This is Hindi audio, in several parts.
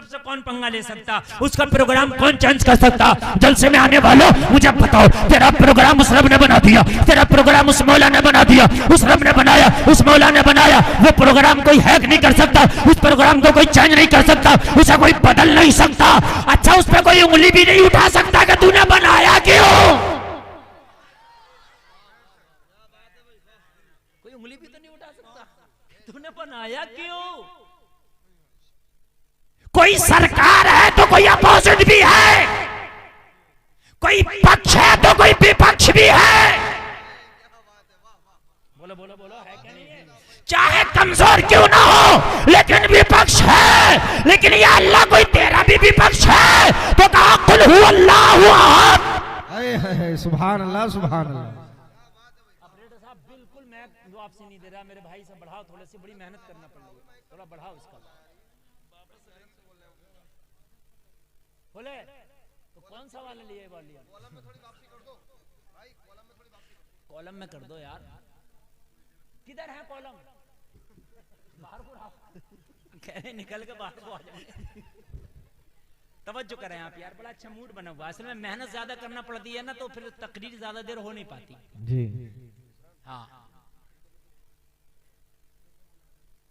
मुशर्रफ से कौन पंगा ले सकता, उसका प्रोग्राम कौन चेंज कर सकता। जलसे में आने वालों मुझे बताओ, तेरा प्रोग्राम उस रब ने बना दिया, तेरा प्रोग्राम उस मौला ने बना दिया, उस रब ने बनाया, उस मौला ने बनाया। वो प्रोग्राम कोई हैक नहीं कर सकता, उस प्रोग्राम को कोई चेंज नहीं कर सकता, उसे कोई बदल नहीं सकता। अच्छा, उस पर कोई उंगली भी नहीं उठा सकता कि तूने बनाया क्यों। कोई उंगली भी तो नहीं उठा सकता, तूने बनाया क्यों। कोई सरकार है तो कोई अपोजिट भी है, कोई पक्ष है तो कोई विपक्ष भी है। बोलो बोलो बोलो, है क्या नहीं है। चाहे कमजोर क्यों ना हो लेकिन विपक्ष है। लेकिन ये अल्लाह कोई तेरा भी विपक्ष है तो कहा कुल हु अल्लाहु अहद। सुभान अल्लाह सुभान अल्लाह। ऑपरेटर साहब बिल्कुल मैं जवाब से नहीं दे रहा, मेरे भाई से बढ़ाओ, थोड़ी सी बड़ी मेहनत करना पड़ेगी, थोड़ा बढ़ाओ इसका। बोले तो कौन सा वाला लिए वॉल्यूम, कॉलम में थोड़ी वापसी कर दो भाई, कॉलम में थोड़ी वापसी, कॉलम में कर दो यार। किधर है कॉलम, बाहर को कह रहे निकल के बाहर को आ जाए। तवज्जो करें आप यार, बड़ा अच्छा मूड बना हुआ। असल में मेहनत ज्यादा करना पड़ती है ना तो फिर तकरीर ज्यादा देर हो नहीं पाती जी। हाँ,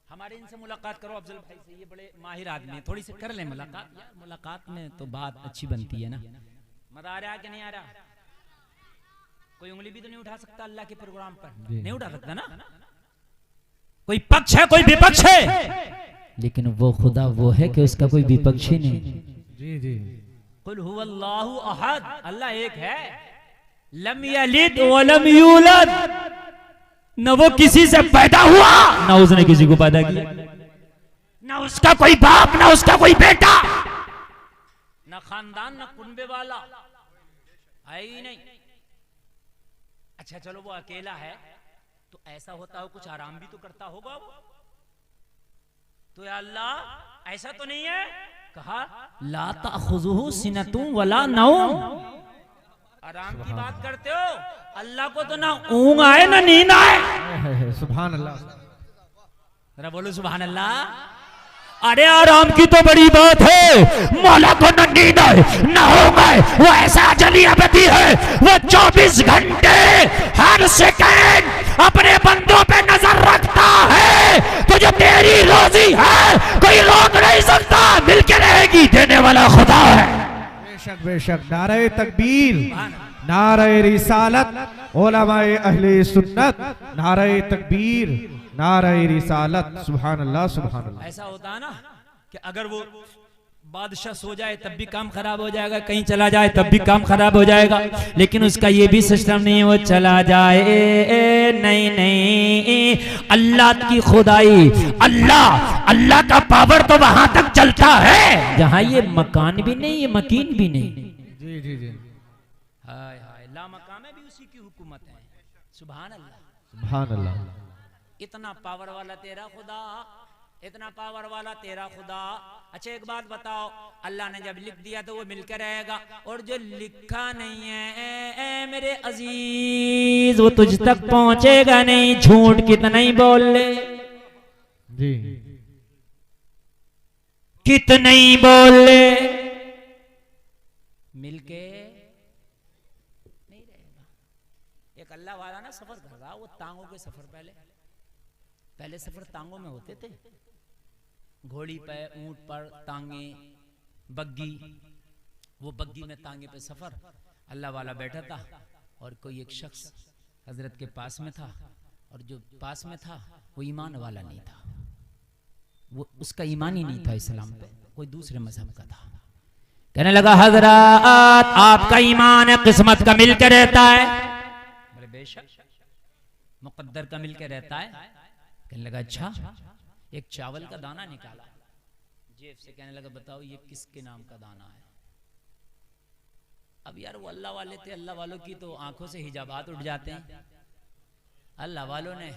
हमारे इनसे मुलाकात करो अफजल भाई से, ये बड़े माहिर आदमी है, थोड़ी सी कर ले मुलाकात यार। मुलाकात में तो बात अच्छी बनती है ना। मजा आ रहा है कि नहीं आ रहा। कोई उंगली भी तो नहीं उठा सकता अल्लाह के प्रोग्राम पर, नहीं उठा सकता ना। कोई पक्ष है कोई विपक्ष है, लेकिन वो खुदा वो है कि उसका कोई विपक्ष ही नहीं। जी जी। कुल हुवल्लाहु अहद, अल्लाह एक है। लम यलिद व लम यूलद, न वो किसी से पैदा हुआ ना उसने किसी को पैदा किया, ना उसका कोई बाप ना उसका कोई बेटा, ना खानदान ना कुनबे वाला है ही नहीं। अच्छा चलो वो अकेला है तो ऐसा होता हो कुछ आराम भी तो करता होगा वो, तो या अल्लाह ऐसा तो नहीं है। कहा ला ताखुजुहु सिनतुम वला नौम, आराम की बात करते हो। अल्लाह को तो ना ऊंघ आए ना नींद आए। सुभान अल्लाह, जरा बोलो सुभान अल्लाह। अरे आराम की तो बड़ी बात है, मौला को न नींद आए न ऊंघ आए, वो ऐसा अजली अबदी है, वो 24 घंटे हर सेकंड अपने बंदों पे नजर रखता है। तो जो तेरी रोजी है कोई रोक नहीं सकता, मिलके रहेगी, देने वाला खुदा है। बेशक बेशक। नारे तकबीर, नारे रिसालत, उलमाए अहले सुन्नत, नारे तकबीर, नारे रिसालत। सुभान अल्लाह सुभान अल्लाह। ऐसा होता है ना कि अगर वो बादशाह सो जाए तब भी काम खराब हो जाएगा, कहीं चला जाए तब भी काम खराब हो जाएगा, लेकिन उसका ये भी सिस्टम नहीं है वो चला जाए। नहीं नहीं, अल्लाह की खुदाई, अल्लाह का पावर तो वहां तक चलता है जहां ये मकान भी नहीं, ये मकीन भी नहीं। जी जी जी। हाय हाय, ला मकाम में भी उसी की हुकूमत है। सुभान अल्लाह सुभान अल्लाह। इतना पावर वाला तेरा खुदा, इतना पावर वाला तेरा खुदा। अच्छा एक बात बताओ, अल्लाह ने जब लिख दिया तो वो मिलकर रहेगा, और जो लिखा नहीं है मेरे अजीज वो तुझ तक पहुंचेगा नहीं, झूठ कितना ही बोल ले। जी। कितना ही बोल ले, मिलके नहीं रहेगा। एक अल्लाह वाला ना सफर कर रहा, वो टांगों के सफर, पहले सफर टांगों में होते थे, घोड़ी पे ऊंट पर टांगे, बग्गी, वो बग्गी में टांगे पे सफर। अल्लाह वाला बैठा था और कोई एक शख्स हजरत के पास में था, और जो पास में था वो ईमान वाला नहीं था, वो उसका ईमान ही नहीं था इस्लाम पे, कोई दूसरे मजहब का था। कहने लगा हजरत आपका ईमान किस्मत का मिलकर रहता है। बोले बेशक मुकद्दर का मिलकर रहता है। कहने लगा अच्छा। एक चावल का दाना निकाला जेब से, कहने लगा बताओ ये किसके नाम का दाना है। अब यार वो अल्लाह वाले थे, अल्लाह वालों की तो आंखों से हिजाबात उठ जाते हैं। अल्लाह वालों ने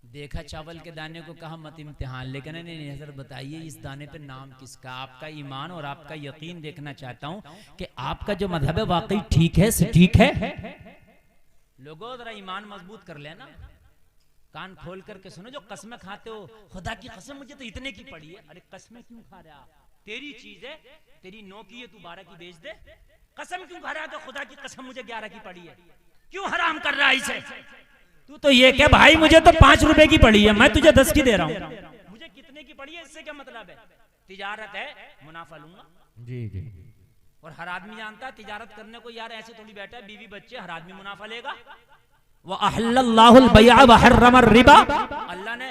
देखा चावल के दाने को, कहा मत इम्तिहान, लेकिन नहीं हजरत बताइए इस दाने पे नाम किसका। आपका ईमान और आपका यकीन देखना चाहता हूं कि आपका जो मजहब है वाकई ठीक है, ठीक है। लोगों जरा ईमान मजबूत कर लेना, कान खोल करके सुनो। जो कसमें खाते हो, खुदा की कसम मुझे तो इतने की पड़ी है। अरे कसमें क्यों खा रहे आप, तेरी चीज है, तेरी 9 की है, तू 12 की बेच दे। कसम क्यों खा रहा है? तो खुदा की कसम मुझे 11 की पड़ी है, क्यों हराम कर रहा है इसे? तू तो ये क्या भाई, मुझे तो 5 रुपए की पड़ी है, मैं तुझे 10 की दे रहा हूँ, मुझे कितने की पड़ी है इससे क्या मतलब है? तिजारत है, मुनाफा लूंगा। जी जी। और हर आदमी जानता है तिजारत करने को यार ऐसे थोड़ी बैठा है, बीवी बच्चे, हर आदमी मुनाफा लेगा। व अहल्लल्लाहुल बैअ व हर्रमर रिबा, अल्लाह ने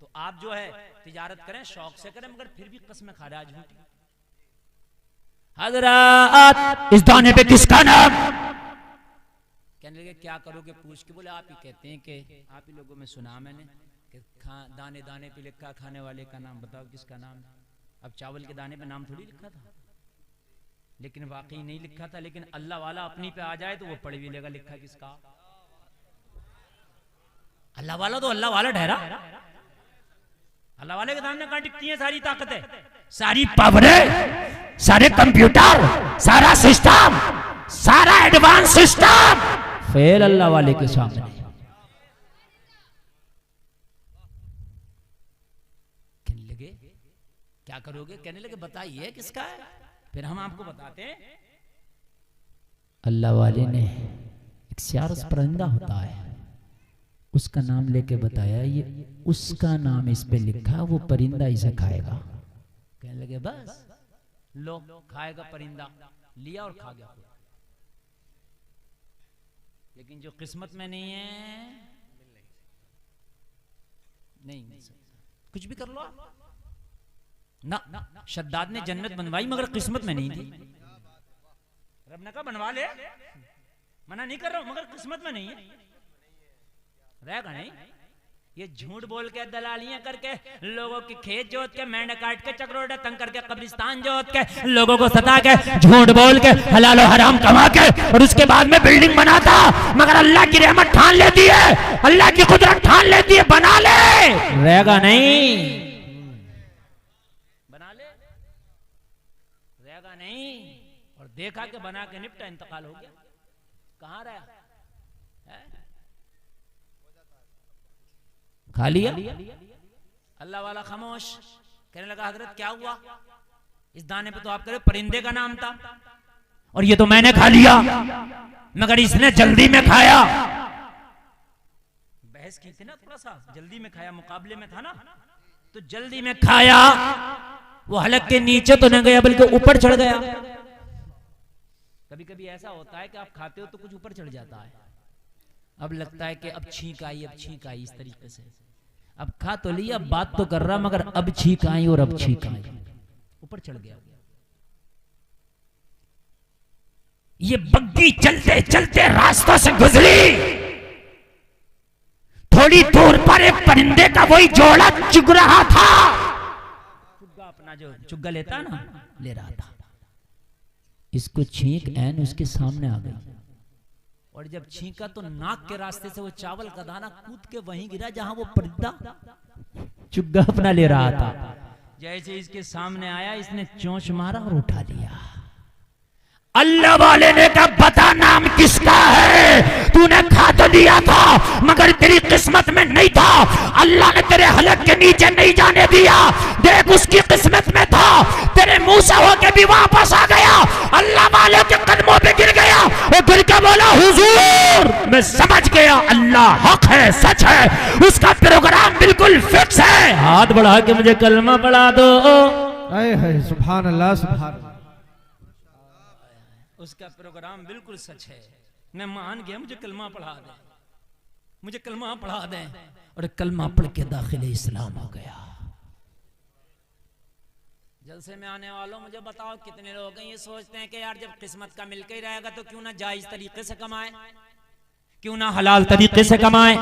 तो आप जो है तिजारत करें, शौक से करें, मगर फिर भी कसम खा रहा है झूठी। हजरत इस दाने पे किसका नाम? कहने लगे क्या करोगे पूछ के, बोले आप ही कहते हैं कि आप ही लोगों में सुना मैंने कि दाने दाने पे लिखा, खाने वाले का नाम बताओ किसका नाम है। अब चावल के दाने पे नाम थोड़ी लिखा था, लेकिन वाकई नहीं लिखा था, लेकिन अल्लाह वाला अपनी पे आ जाए तो वो पढ़ भी लेगा लिखा किसका। अल्लाह वाला तो अल्लाह वाला ठहरा, अल्लाह वाले के सामने कहां टिकती है सारी ताकतें, सारी पावरें, सारे कंप्यूटर, सारा सिस्टम, सारा एडवांस सिस्टम फेल अल्लाह वाले के सामने। कहने लगे क्या करोगे? कहने लगे बताइए किसका है, फिर हम आपको बताते हैं। अल्लाह वाले ने एक सियारस परिंदा होता है, उसका नाम लेके बताया, ये उसका नाम इस पे लिखा, वो परिंदा इसे खाएगा। कहने लगे बस लो खाएगा परिंदा, लिया और खा गया। लेकिन जो किस्मत में नहीं है नहीं मिल सकता, कुछ भी कर लो ना। शद्दाद ने जन्नत बनवाई मगर किस्मत में नहीं थी। रब ने कहा बनवा ले, मना नहीं कर रहा हूं, मगर किस्मत में नहीं है, रहेगा नहीं। ये झूठ बोल के, दलालियां करके, लोगों की खेत जोत के, मेंढे काट के, चक्रोड़ा तंग करके, कब्रिस्तान जोत के, लोगों को सता के, झूठ बोल के, हलाल और हराम कमा के, और उसके बाद में बिल्डिंग बनाता, मगर अल्लाह की रहमत ठान लेती है, अल्लाह की कुदरत ठान लेती है, बना ले, रहेगा नहीं, बना ले, रहेगा नहीं। और देखा कि बना के निपटा, इंतकाल हो गया, कहां रहा है? खा लिया। अल्लाह वाला खामोश। कहने लगा हजरत क्या हुआ? इस दाने पे तो आप कह परिंदे का नाम था, और ये तो मैंने खा लिया, मगर इसने जल्दी में खाया। बहस की थी ना, थोड़ा सा जल्दी में खाया, मुकाबले में था ना, तो जल्दी में खाया, वो हलक के नीचे तो न गया बल्कि ऊपर चढ़ गया। कभी कभी ऐसा होता है कि आप खाते हो तो कुछ ऊपर चढ़ जाता है, अब लगता है कि अब छींक आई, अब छींक आई, इस तरीके से। अब खा तो लिया, बात तो कर रहा, मगर अब छींक आई और अब छींक आई, ऊपर चढ़ गया। ये बग्गी चलते चलते रास्तों से गुजरी, थोड़ी दूर पर एक परिंदे का वही जोड़ा चुग रहा था, चुग्गा अपना जो चुग्गा लेता ना, ले रहा था। इसको छींक ऐन उसके सामने आ गई, और जब छींका तो नाक के रास्ते से वो चावल का दाना कूद के वहीं गिरा जहां वो परिंदा चुग्गा अपना ले रहा था। जैसे इसके सामने आया, इसने चोंच मारा और उठा लिया। अल्लाह वाले ने कहा बता नाम किसका है? तूने खा तो लिया था, मगर तेरी किस्मत में नहीं था, अल्लाह ने तेरे हलक के नीचे नहीं जाने दिया। देख उसकी किस्मत में था, तेरे मुंह से होके भी वापस आ गया, अल्लाह वाले के कदमों पे गिर गया, और गिर के बोला हुजूर मैं समझ गया, अल्लाह हक है, सच है, उसका प्रोग्राम बिल्कुल फिक्स है। हाथ बढ़ा के मुझे कलमा पढ़ा दो। सुभान अल्लाह, सुभान अल्लाह। उसका प्रोग्राम बिल्कुल सच है, मैं मान गया, मुझे कलमा पढ़ा दे, मुझे कलमा पढ़ा दे, और कलमा पढ़ के दाखिले इस्लाम हो गया। जलसे में आने वालों मुझे बताओ कितने लोग हैं ये सोचते हैं कि यार जब किस्मत का मिलकर ही रहेगा तो क्यों ना जायज तरीके से कमाए, क्यों ना हलाल तरीके से कमाए,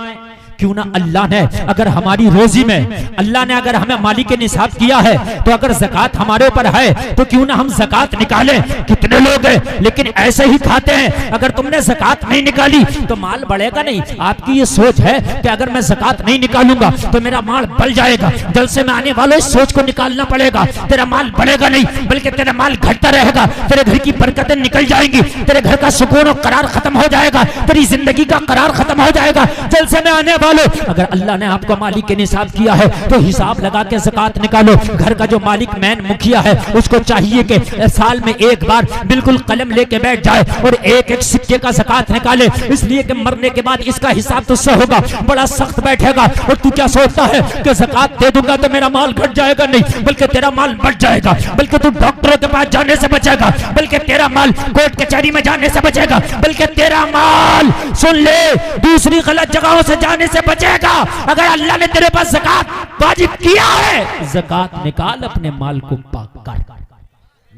क्यों ना अल्लाह ने अगर हमारी रोजी में अल्लाह ने अगर हमें माली के निसाब किया है, तो अगर ज़कात हमारे ऊपर है तो क्यों ना हम ज़कात निकालें। कितने लोग हैं लेकिन ऐसे ही खाते हैं, अगर तुमने ज़कात नहीं निकाली तो माल बढ़ेगा नहीं। आपकी ये सोच है कि अगर मैं ज़कात नहीं निकालूंगा तो मेरा माल बढ़ जाएगा। जलसे में आने वालों इस सोच को निकालना पड़ेगा, तेरा माल बढ़ेगा नहीं बल्कि तेरा माल घटता रहेगा, तेरे घर की बरकतें निकल जाएंगी, तेरे घर का सुकून और करार खत्म हो जाएगा, तेरी जिंदगी जिंदगी का करार खत्म हो जाएगा। जलसे में आने वालों, अगर अल्लाह ने आपको मालिक के निसाब किया है तो हिसाब लगा के ज़कात निकालो। घर का जो मालिक मैन मुखिया है उसको चाहिए कि साल में एक बार बिल्कुल कलम लेके बैठ जाए और एक एक सिक्के का ज़कात निकाले, इसलिए कि मरने के बाद इसका हिसाब तुझसे होगा, बड़ा सख्त बैठेगा। और तू क्या सोचता है कि ज़कात दे दूंगा तो मेरा माल घट जाएगा? नहीं, बल्कि तेरा माल बढ़ जाएगा, बल्कि तू डॉक्टरों के पास जाने से बचेगा, बल्कि तेरा माल कोर्ट कचहरी में जाने से बचेगा, बल्कि तेरा माल, सुन ले, दूसरी गलत जगहों से जाने से बचेगा। अगर अल्लाह ने तेरे पास ज़कात वाजिब किया है, ज़कात निकाल, अपने माल को पाक कर।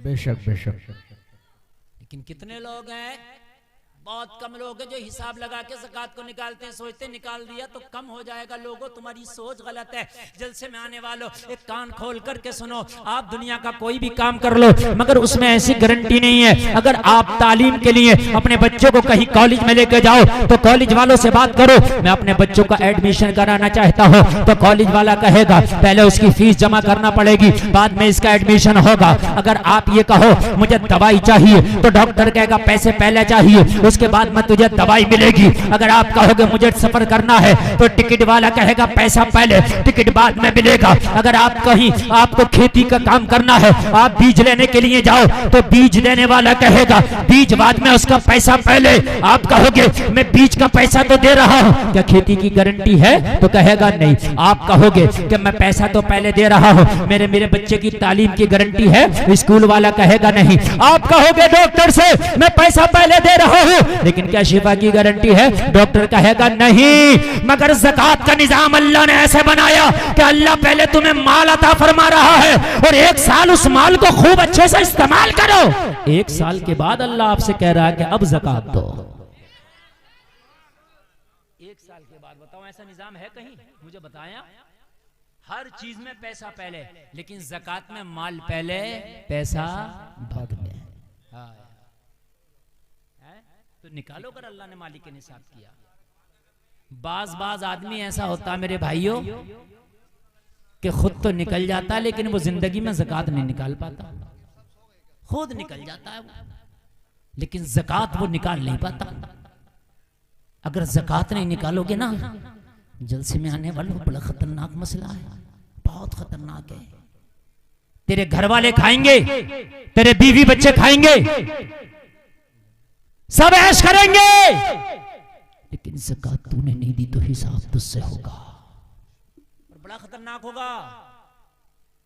बेशक बेशक। लेकिन कितने लोग हैं, बहुत कम लोग हैं जो हिसाब लगा के ज़कात को निकालते हैं, सोचते हैं निकाल दिया तो कम हो जाएगा। लोगों, तुम्हारी सोच गलत है। जलसे में आने वालों, एक कान खोल करके सुनो, आप दुनिया का कोई भी काम कर लो मगर उसमें ऐसी गारंटी नहीं है। अगर आप तालीम के लिए अपने बच्चों को कहीं कॉलेज में लेकर जाओ तो कॉलेज वालों से बात करो, मैं अपने बच्चों का एडमिशन कराना चाहता हूँ, तो कॉलेज वाला कहेगा पहले उसकी फीस जमा करना पड़ेगी, बाद में इसका एडमिशन होगा। अगर आप ये कहो मुझे दवाई चाहिए तो डॉक्टर कहेगा पैसे पहले चाहिए, उसके बाद में तुझे दवाई मिलेगी। अगर आप कहोगे मुझे सफर करना है तो टिकट वाला कहेगा पैसा पहले, टिकट बाद में मिलेगा। अगर आप कहीं आपको खेती का काम करना है, आप बीज लेने के लिए जाओ तो बीज लेने वाला कहेगा बीज बाद में, उसका पैसा पहले। आप कहोगे मैं बीज का पैसा तो दे रहा हूं, क्या खेती की गारंटी है? तो कहेगा नहीं। आप कहोगे कि मैं पैसा तो पहले दे रहा हूं, मेरे बच्चे की तालीम की गारंटी है? स्कूल वाला कहेगा नहीं। आप कहोगे डॉक्टर से मैं पैसा पहले दे रहा हूं, लेकिन क्या शिफा की गारंटी है? डॉक्टर कहेगा नहीं। मगर ज़कात का निजाम अल्लाह ने ऐसे बनाया कि अल्लाह पहले तुम्हें माल अता फरमा रहा है और एक साल उस माल को खूब अच्छे से इस्तेमाल करो, एक साल के बाद अल्लाह आपसे कह रहा है कि अब ज़कात दो। एक साल के बाद बताओ, ऐसा निजाम है कहीं? मुझे बताया। हर चीज में पैसा पहले, लेकिन ज़कात में माल पहले पैसा बाद में। हाँ, तो निकालो कर अल्लाह ने मालिक के निसाब किया। बाज आदमी ऐसा होता है मेरे भाइयों कि खुद तो निकल जाता है लेकिन वो जिंदगी में ज़कात नहीं निकाल पाता। खुद निकल जाता है वो, लेकिन ज़कात वो निकाल नहीं पाता। अगर ज़कात नहीं निकालोगे ना, जलसे में आने वालों बड़ा खतरनाक मसला है, बहुत खतरनाक है। तेरे घर वाले खाएंगे, तेरे बीवी बच्चे खाएंगे, सब ऐश करेंगे, लेकिन ज़कात तूने नहीं दी तो हिसाब तुझसे होगा और बड़ा खतरनाक होगा।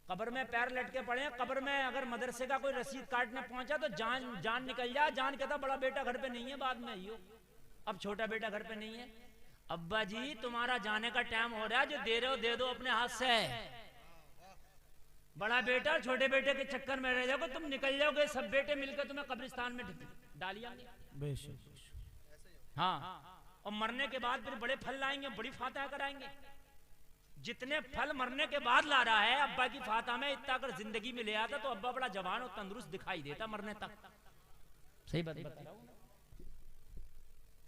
कब्र में पैर लटके पड़े, कब्र में अगर मदरसे का कोई रसीद काटने पहुंचा तो जान निकल जाए। जान कहता बड़ा बेटा घर पे नहीं है, बाद में आइयो, अब छोटा बेटा घर पे नहीं है। अब्बा जी तुम्हारा जाने का टाइम हो रहा है, जो दे रहे हो दे दो अपने हाथ से। बड़ा बेटा छोटे बेटे के चक्कर में रह जाओगे, तुम निकल जाओगे, सब बेटे मिलकर तुम्हें कब्रिस्तान में डालिएंगे। हाँ, और मरने के बाद फिर बड़े फल लाएंगे, बड़ी फातह कराएंगे। जितने फल मरने के बाद ला रहा है अब्बा की फातह में, इतना अगर जिंदगी में ले आता तो अब्बा बड़ा जवान और तंदुरुस्त दिखाई देता मरने तक। सही बात बता रहा हूं।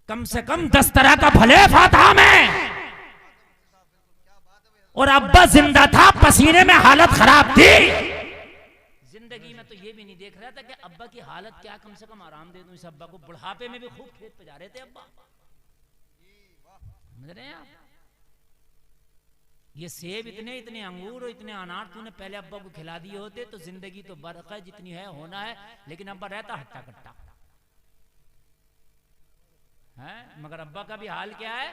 कम से कम 10 तरह का फल है फातह में, और अब्बा जिंदा था, पसीने में हालत खराब थी। जिंदगी में तो ये भी नहीं देख रहा था कि अब्बा की हालत क्या, कम से कम आराम दे दूं इस अब्बा को। बुढ़ापे में भी खूब खेत पे जा रहे थे अब्बा, समझ रहे हैं आप? ये सेब इतने इतने अंगूर और इतने अनार तूने पहले अब्बा को खिला दिए होते तो जिंदगी तो बरक़ जितनी है होना है, लेकिन अब्बा रहता हट्टा कट्टा है। मगर अब्बा का भी हाल क्या है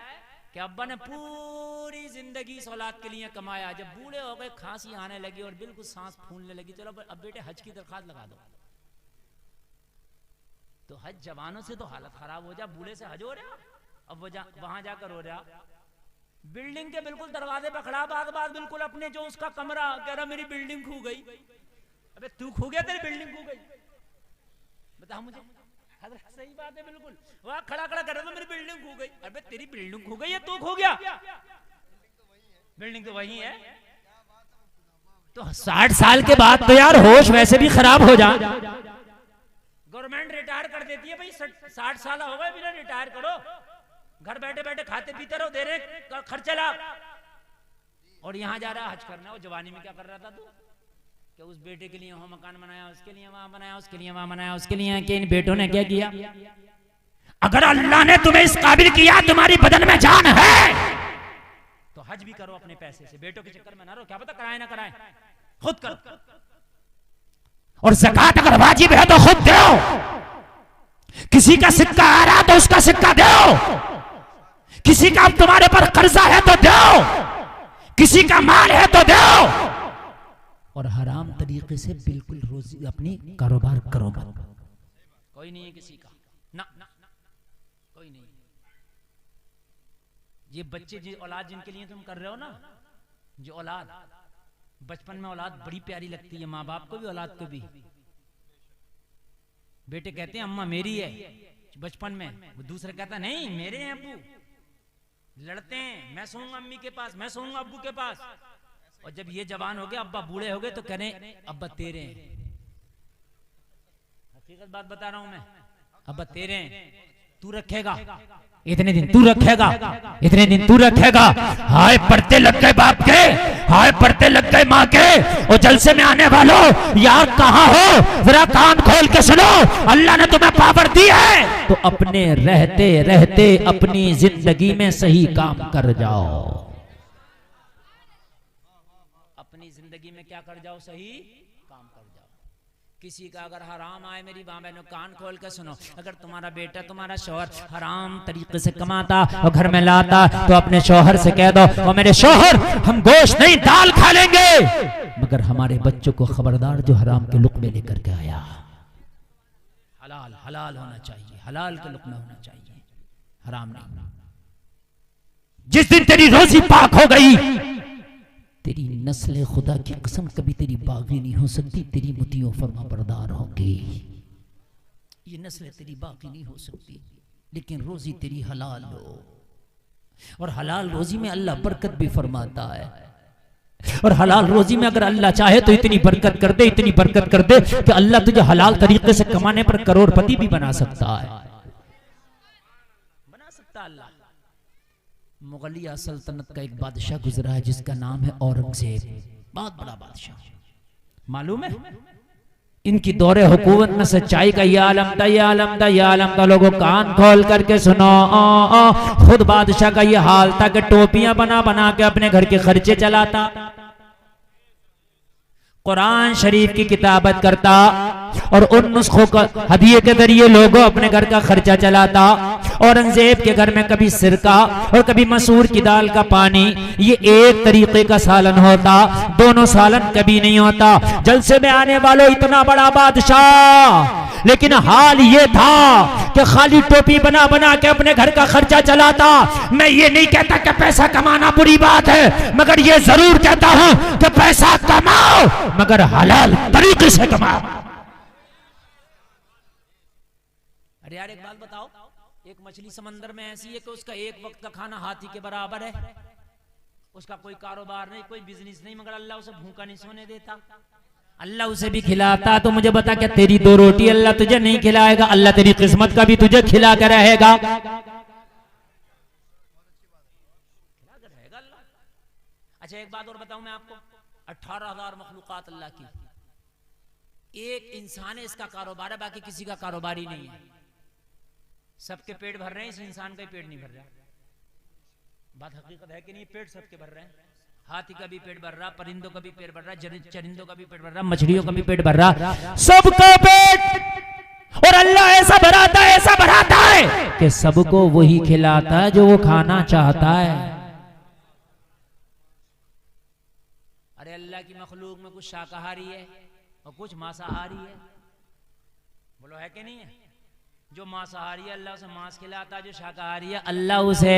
कि अब्बा ने पूरी जिंदगी इस औलाद के लिए कमाया, जब बूढ़े हो गए, खांसी आने लगी और बिल्कुल सांस फूलने लगी, चलो अब बेटे हज की दरखास्त लगा दो। तो हज जवानों से तो हालत खराब हो जा, बूढ़े से हज हो रहा, अब वो वहां जाकर हो रहा। बिल्डिंग के बिल्कुल दरवाजे पर खड़ा, बाद बिल्कुल अपने जो उसका कमरा, कह रहा मेरी बिल्डिंग खो गई। अबे तू खो गया, तेरी बिल्डिंग खो गई, बता मुझे। सही बात है, बिल्कुल वहां खड़ा कर रहा था, मेरी बिल्डिंग खो गई। अबे तेरी बिल्डिंग खो गई है, तू खो गया? बिल्डिंग तो वही है। तो 60 साल के बाद तो यार होश वैसे भी खराब हो जा। गवर्नमेंट रिटायर कर देती है भाई, 60 साल हो गए, बिना रिटायर करो, घर बैठे बैठे खाते पीते रहो, दे रहे खर्चा ला। और यहाँ जा रहा हज करना। वो जवानी में क्या कर रहा था तू? कि उस बेटे के लिए वहां मकान बनाया, उसके लिए वहां बनाया, उसके लिए वहां बनाया, उसके लिए कि इन बेटों ने क्या किया? अगर अल्लाह ने तुम्हें इस काबिल किया, तुम्हारी बदन में जान है, तो हज भी करो अपने पैसे से, बेटों के चक्कर में ना रहो, क्या पता कराए ना कराए, खुद करो। और ज़कात अगर वाजिब है तो खुद दो। किसी का सिक्का आ रहा तो उसका सिक्का दो, किसी का तुम्हारे पर कर्जा है तो दो, किसी का माल है तो दो। और हराम तरीके से बिल्कुल रोजी अपनी कारोबार करो मत। कोई नहीं है किसी का, ना कोई नहीं। ये बच्चे जी औलाद जिनके लिए तुम कर रहे हो ना, जो औलाद बचपन में औलाद बड़ी प्यारी लगती है, माँ बाप को भी औलाद को भी। बेटे कहते हैं अम्मा मेरी है बचपन में, वो दूसरा कहता नहीं मेरे हैं अब्बू। लड़ते हैं, मैं सोऊंगा अम्मी के पास, मैं सोऊंगा अब्बू के पास। और जब ये जवान हो गए, अब्बा बूढ़े हो गए, तो कहने अब्बा तेरे हैं। हकीकत बात बता रहा हूं मैं, अब्बा तेरे हैं, तू रखेगा इतने दिन तू रखेगा, इतने दिन तू रखेगा। हाय पढ़ते लग गए बाप के, हाय पढ़ते लग गए माँ के। और जलसे में आने वालों यार कहाँ हो, जरा कान खोल के सुनो। अल्लाह ने तुम्हें पावर दी है तो अपने रहते रहते अपनी जिंदगी में सही काम कर जाओ। अपनी जिंदगी में क्या कर जाओ, सही काम कर जाओ। किसी का अगर हराम आए, मेरी माँ बहनों कान खोल के सुनो, अगर तुम्हारा बेटा तुम्हारा शौहर हराम तरीके से कमाता और घर में लाता, तो अपने शौहर से कह दो, और मेरे शौहर हम गोश्त नहीं दाल खा लेंगे, मगर हमारे बच्चों को खबरदार जो हराम के लुक़मे लेकर के आया। हलाल हलाल होना चाहिए, हलाल के लुक़मे होना चाहिए, हराम नहीं। जिस दिन तेरी रोजी पाक हो गई, तेरी नस्ल खुदा की कसम कभी तेरी बागी नहीं हो सकती, तेरी मुतियों फरमा बरदार होगी। ये नस्ल तेरी बागी नहीं हो सकती, लेकिन रोजी तेरी हलाल हो। और हलाल रोजी में अल्लाह बरकत भी फरमाता है। और हलाल रोजी में अगर अल्लाह चाहे तो इतनी बरकत कर दे, इतनी बरकत कर दे कि अल्लाह तुझे हलाल तरीके से कमाने पर करोड़पति भी बना सकता है, बना सकता अल्लाह। मुगलिया सल्तनत का एक बादशाह गुजरा है जिसका नाम है औरंगजेब, बहुत बड़ा बादशाह, मालूम है? इनकी दौरे हुकूमत में सच्चाई का ये आलम था, ये आलम था, ये आलम था। लोगों कान खोल करके सुनो। खुद बादशाह का ये हाल था कि टोपियां बना बना के अपने घर के खर्चे चलाता, कुरान शरीफ की किताबत करता, और उन नुस्खों का हदिये के जरिए लोगों अपने घर का खर्चा चलाता। औरंगजेब के घर में कभी सिरका और कभी मसूर की दाल का पानी, ये एक तरीके का सालन होता, दोनों सालन कभी नहीं होता। जलसे में आने वालों इतना बड़ा बादशाह, लेकिन हाल ये था कि खाली टोपी बना बना के अपने घर का खर्चा चलाता। मैं ये नहीं कहता कि पैसा कमाना बुरी बात है, मगर ये जरूर कहता हूं कि पैसा कमाओ मगर हलाल तरीके से कमाओ। अरे यार एक बात बताओ, एक मछली समंदर में ऐसी है कि उसका एक वक्त का खाना हाथी के बराबर है, उसका कोई कारोबार नहीं, कोई बिजनेस नहीं, मगर अल्लाह उसे भूखा नहीं सोने देता। अल्लाह उसे भी खिलाता। तो मुझे बता, क्या तेरी दो रोटी अल्लाह तुझे नहीं खिलाएगा? अल्लाह तेरी किस्मत का भी तुझे खिला कर रहेगा। अच्छा एक बात और बताऊं मैं आपको, 18,000 मखलूकात अल्लाह की, एक इंसान है इसका कारोबार है, बाकी किसी का कारोबार ही नहीं है। सबके पेट भर रहे हैं, इस इंसान का ही पेट नहीं भर रहा। बात हकीकत है कि नहीं? पेट सबके भर रहे हैं, हाथी का भी पेट भर रहा, परिंदों का भी पेट भर रहा, चरिंदों का भी पेट भर रहा, मछलियों का भी पेट भर रहा, सबका पेट। और अल्लाह ऐसा भराता है, ऐसा भराता है कि सबको वही खिलाता है जो वो खाना चाहता है। अरे अल्लाह की मखलूक में कुछ शाकाहारी है और कुछ मांसाहारी है, बोलो है कि नहीं है? जो मांसाहारी है अल्लाह उसे मांस खिलाता है, जो शाकाहारी है अल्लाह उसे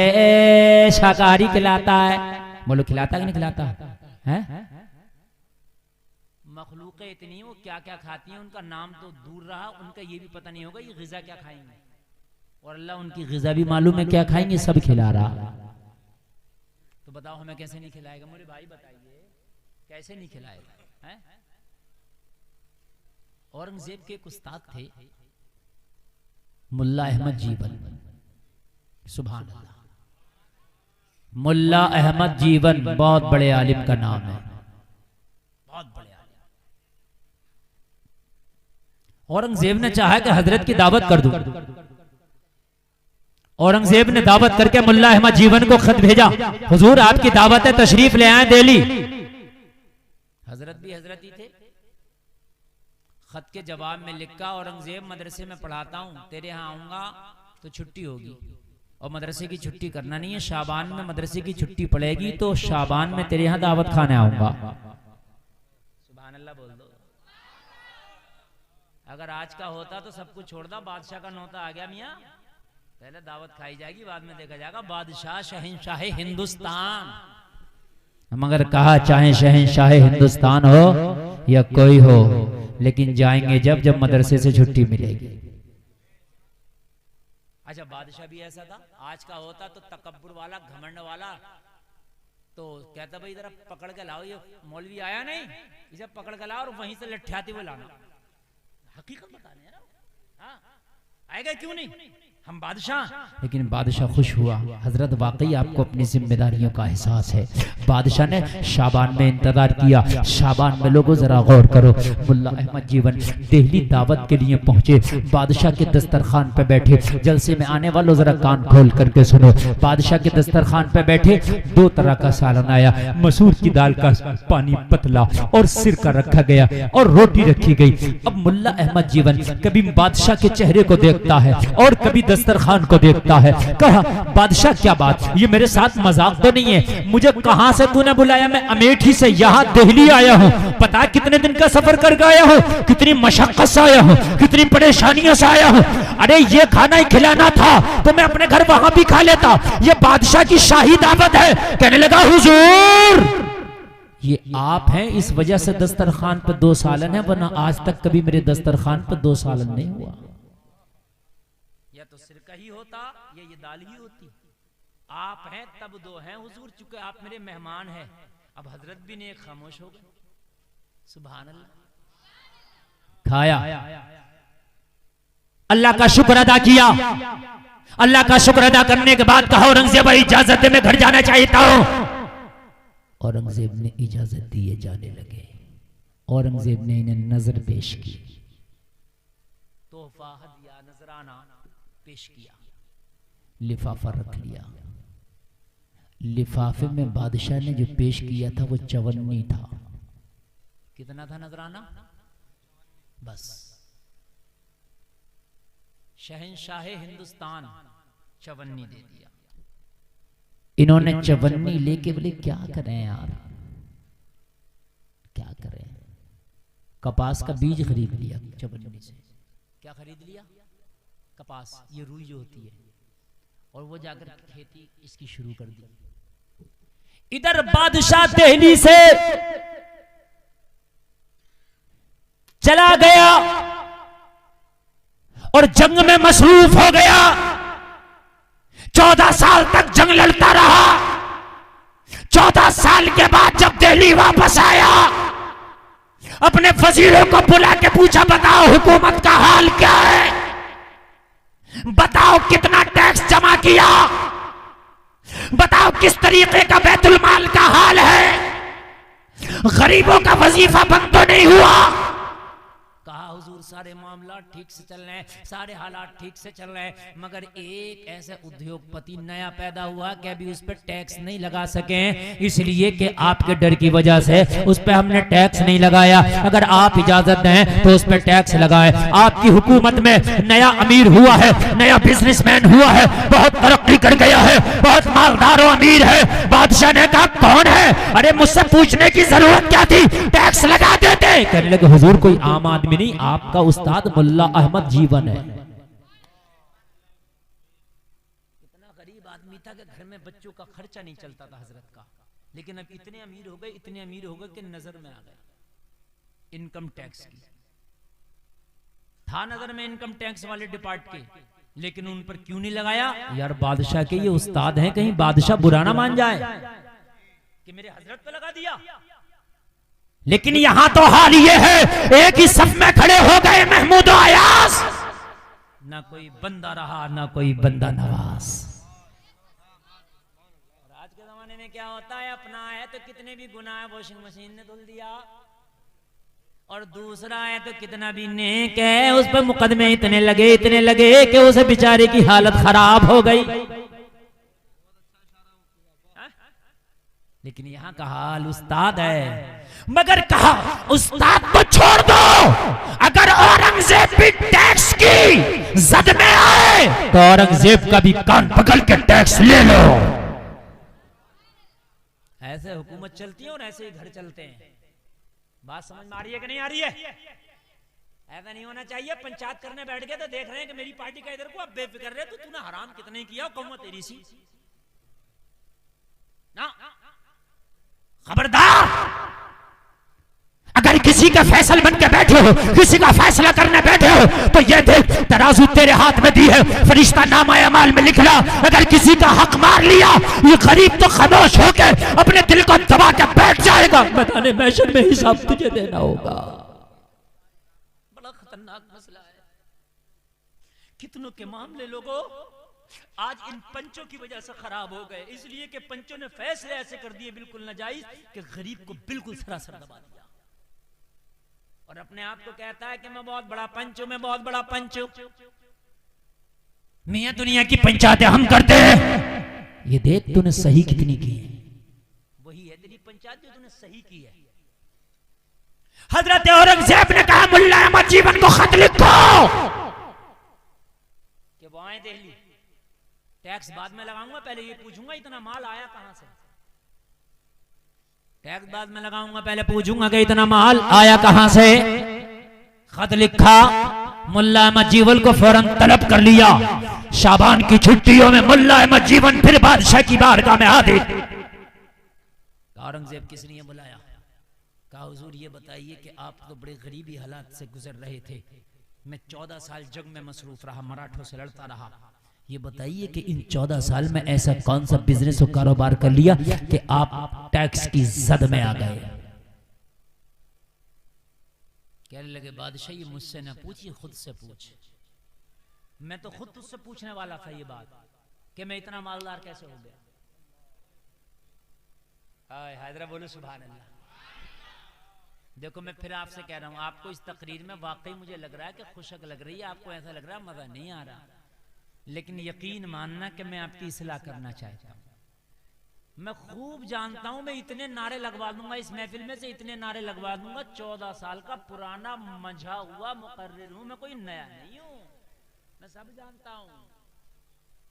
शाकाहारी खिलाता है। बोलो खिलाता कि नहीं खिलाता है? मखलूक इतनी वो क्या क्या खाती हैं, उनका नाम तो दूर रहा, उनका ये भी पता नहीं होगा ये ग़िज़ा क्या खाएंगे, और अल्लाह उनकी ग़िज़ा भी मालूम है क्या खाएंगे, सब खिला रहा। तो बताओ हमें कैसे नहीं खिलाएगा? मेरे भाई बताइए कैसे नहीं खिलाएगा? है? औरंगजेब के एक उस्ताद थे मुल्ला अहमद जीवन, सुभान अल्लाह। मुल्ला अहमद जीवन बहुत बड़े आलिम का नाम है, बहुत बड़े आलिम। औरंगजेब ने चाहा कि हजरत की दावत कर दूं, औरंगजेब ने दावत करके मुल्ला अहमद जीवन को खत भेजा, हुजूर आपकी दावत है, तशरीफ ले आए दिल्ली। हजरत भी हजरत ही थे। खत के जवाब में लिखा, औरंगजेब मदरसे में पढ़ाता हूँ, तेरे यहाँ आऊंगा तो छुट्टी होगी, और मदरसे की छुट्टी करना नहीं है, शाबान में मदरसे की छुट्टी पड़ेगी तो शाबान में तेरे यहाँ दावत खाने आऊंगा। सुभान अल्लाह बोल दो। अगर आज का होता तो सब कुछ छोड़ दा, बादशाह का नौता आ गया मियाँ, पहले दावत खाई जाएगी, बाद में देखा जाएगा। बादशाह शहंशाह हिंदुस्तान, मगर कहा चाहे शहंशाह हिंदुस्तान हो या कोई हो, लेकिन जाएंगे जब जब मदरसे से छुट्टी मिलेगी। अच्छा, बादशाह भी ऐसा था। आज का होता तो तकब्बुर वाला, घमंड वाला, तो कहता भाई इधर पकड़ के लाओ, ये मौलवी आया नहीं, इसे पकड़ के लाओ और वहीं से लठ्याते हुए लाना। हकीकत बताने है ना, हाँ आएगा क्यों नहीं, हम बादशाह। लेकिन बादशाह खुश हुआ। हजरत वाकई आपको अपनी जिम्मेदारियों का एहसास है। बादशाह ने शाबान में इंतजार किया। शाबान में लोगों जरा गौर करो, मुल्ला अहमद जीवन दिल्ली दावत के लिए पहुंचे, बादशाह के दस्तरखान पे बैठे। जलसे में आने वालों जरा कान खोल करके सुनो, बादशाह के दस्तरखान पे बैठे, दो तरह का सालन आया, मसूर की दाल का पानी पतला और सिरका रखा गया और रोटी रखी गई। अब मुल्ला अहमद जीवन कभी बादशाह के चेहरे को देखता है और कभी दस्तरखान को देखता है। कहा, बादशाह क्या बात, ये मेरे साथ मजाक तो नहीं है, मुझे कहां से तूने बुलाया? मैं अमेठी से यहाँ दिल्ली आया हूँ, पता कितने दिन का सफर करके आया हूँ, कितनी मशक्कत से आया हूँ, कितनी परेशानियों से आया हूँ। अरे ये खाना ही खिलाना था तो मैं अपने घर वहां भी खा लेता, ये बादशाह की शाही दावत है। कहने लगा, हुजूर ये आप हैं, इस वजह से दस्तरखान पर 2 सालन है, वरना आज तक कभी मेरे दस्तरखान पर 2 सालन नहीं हुआ। या तो सिरका ही होता या ये दाल ही होती। आप हैं तब 2 हैं हुजूर, चूंकि आप मेरे मेहमान हैं। अब हजरत भी ने खामोश हो गए। सुभान अल्लाह। खाया, अल्लाह का शुक्र अदा किया। अल्लाह का शुक्र अदा करने के बाद कहा, औरंगजेब इजाजत दे, मैं घर जाना चाहता हूं। औरंगजेब ने इजाजत दी, जाने लगे। औरंगजेब ने इन्हें नजर पेश की, तोहफा हदिया नजराना पेश किया, लिफाफा रख लिया। लिफाफे में बादशाह ने जो पेश किया था वो 54 था। कितना था नजराना? बस। शहंशाह हिंदुस्तान 54 दे दिया। इन्होंने 54 लेके बोले, क्या करें यार, क्या करें? कपास का बीज खरीद लिया 54 से। क्या खरीद लिया? कपास, ये रुई जो होती है, और वो जाकर खेती इसकी शुरू कर दी। इधर बादशाह दिल्ली से चला गया और जंग में मसरूफ हो गया। 14 साल तक जंग लड़ता रहा। 14 साल के बाद जब दिल्ली वापस आया, अपने वजीरों को बुला के पूछा, बताओ हुकूमत का हाल क्या है, बताओ कितना टैक्स जमा किया, बताओ किस तरीके का बैतुल माल का हाल है, गरीबों का वजीफा बंद तो नहीं हुआ। कहा, हुजूर सारे मामला ठीक से चल रहे हैं, सारे हालात ठीक से चल रहे हैं, मगर एक ऐसे उद्योगपति नया पैदा हुआ कि अभी उस पर टैक्स नहीं लगा सके, इसलिए कि आपके डर की वजह से उस पर हमने टैक्स नहीं लगाया। अगर आप इजाजत दें तो उस पर टैक्स लगाए। आपकी हुकूमत में नया अमीर हुआ है, नया बिजनेसमैन हुआ है, बहुत तरक्की कर गया है, बहुत मालदार और अमीर है। बादशाह ने कहा, कौन है? अरे मुझसे पूछने की जरूरत क्या थी, टैक्स लगा देते। कहने लगे, हुजूर कोई आम आदमी नहीं, आपका उस्ताद मुल्ला अहमद जीवन है। इतना गरीब आदमी था कि घर में बच्चों का खर्चा नहीं चलता था हजरत का, लेकिन अब इतने अमीर हो गए, इतने अमीर हो गए कि नजर में आ गए इनकम टैक्स की। था नजर में इनकम टैक्स वाले डिपार्ट के, लेकिन उन पर क्यों नहीं लगाया? यार बादशाह के ये उस्ताद हैं, कहीं बादशाह बुरा ना मान जाए कि मेरे हजरत पे लगा दिया। लेकिन यहां तो हाल ये है, एक ही सफ में खड़े हो गए महमूद अयास, ना कोई बंदा रहा ना कोई बंदा नवाज। और आज के जमाने में क्या होता है, अपना है तो कितने भी गुनाह वॉशिंग मशीन ने धुल दिया, और दूसरा है तो कितना भी नेक है, उस पर मुकदमे इतने लगे कि उसे बेचारे की हालत खराब हो गई। लेकिन यहाँ का हाल उस्ताद है, मगर कहा उस्ताद को छोड़ दो, अगर औरंगजेब भी टैक्स की जद में आए तो औरंगजेब का भी कान पकड़ के टैक्स ले लो। ऐसे हुकूमत चलती है और ऐसे ही घर चलते हैं। बात समझ में आ रही है कि नहीं आ रही है? ऐसा नहीं होना चाहिए। पंचायत करने बैठ गए तो देख रहे हैं कि मेरी पार्टी का इधर को, अब बेफिक्र रहे तो तूने हराम कितने किया, कौन तेरी सी ना। खबरदार, अगर किसी का फैसल बन के बैठे हो, किसी का फैसला करने बैठे हो, तो ये देख तराजू तेरे हाथ में दी है, फरिश्ता नामा अमाल में लिखना। अगर किसी का हक मार लिया, ये गरीब तो खामोश होकर अपने दिल को दबा के बैठ जाएगा, मैदान महशर में हिसाब तुझे देना होगा। बड़ा खतरनाक मसला है। कितनों के मामले लोगों आज इन पंचों की वजह से खराब हो गए, इसलिए कि पंचों ने फैसले ऐसे कर दिए बिल्कुल नाजायज कि गरीब को बिल्कुल सरासर दबा दिया, और अपने आप को कहता है कि मैं बहुत बड़ा पंच हूं, मैं बहुत बड़ा पंच हूं। मियां दुनिया की पंचायतें हम करते हैं, ये देख तूने सही कितनी की है, वही है तेरी पंचायत जो तूने सही की है। हजरत औरंगजेब ने कहा मुल्ला अहमद जीवन को खत लिखो कि वो आए दिल्ली, टैक्स बाद में लगाऊंगा, पहले ये पूछूंगा इतना माल आया कहां से। टैक्स बाद में लगाऊंगा, पहले पूछूंगा कि इतना माल आया कहां से। खत लिखा, मुल्ला अहमद जीवन को फौरन तलब कर लिया। शाबान की छुट्टियों में मुल्ला अहमद जीवन फिर बादशाह की बारगाह में हाजिर। औरंगजेब किस लिए बुलाया? कहा हुजूर ये बताइए कि आप तो बड़े गरीबी हालात से गुजर रहे थे, मैं 14 साल जंग में मसरूफ रहा, मराठों से लड़ता रहा, ये बताइए कि इन 14 साल में ऐसा कौन सा बिजनेस और कारोबार कर लिया कि आप टैक्स की जद में आ गए। कहने लगे बादशाह ये मुझसे ना पूछिए, खुद से पूछ। मैं तो खुद तुझसे पूछने वाला था ये बात कि मैं इतना मालदार कैसे हो गया। हैदरा बोलो सुभान अल्लाह। देखो मैं फिर आपसे कह रहा हूं, आपको इस तकरीर में वाकई मुझे लग रहा है कि खुशक लग रही है, आपको ऐसा लग रहा है मजा नहीं आ रहा, लेकिन यकीन मानना कि मैं आपकी इस्लाह करना चाहता हूं। मैं खूब जानता हूं, मैं इतने नारे लगवा दूंगा इस महफिल में से, इतने नारे लगवा दूंगा, 14 साल का पुराना मंझा हुआ मुकर्रिर हूं मैं, कोई नया नहीं हूं, मैं सब जानता हूं।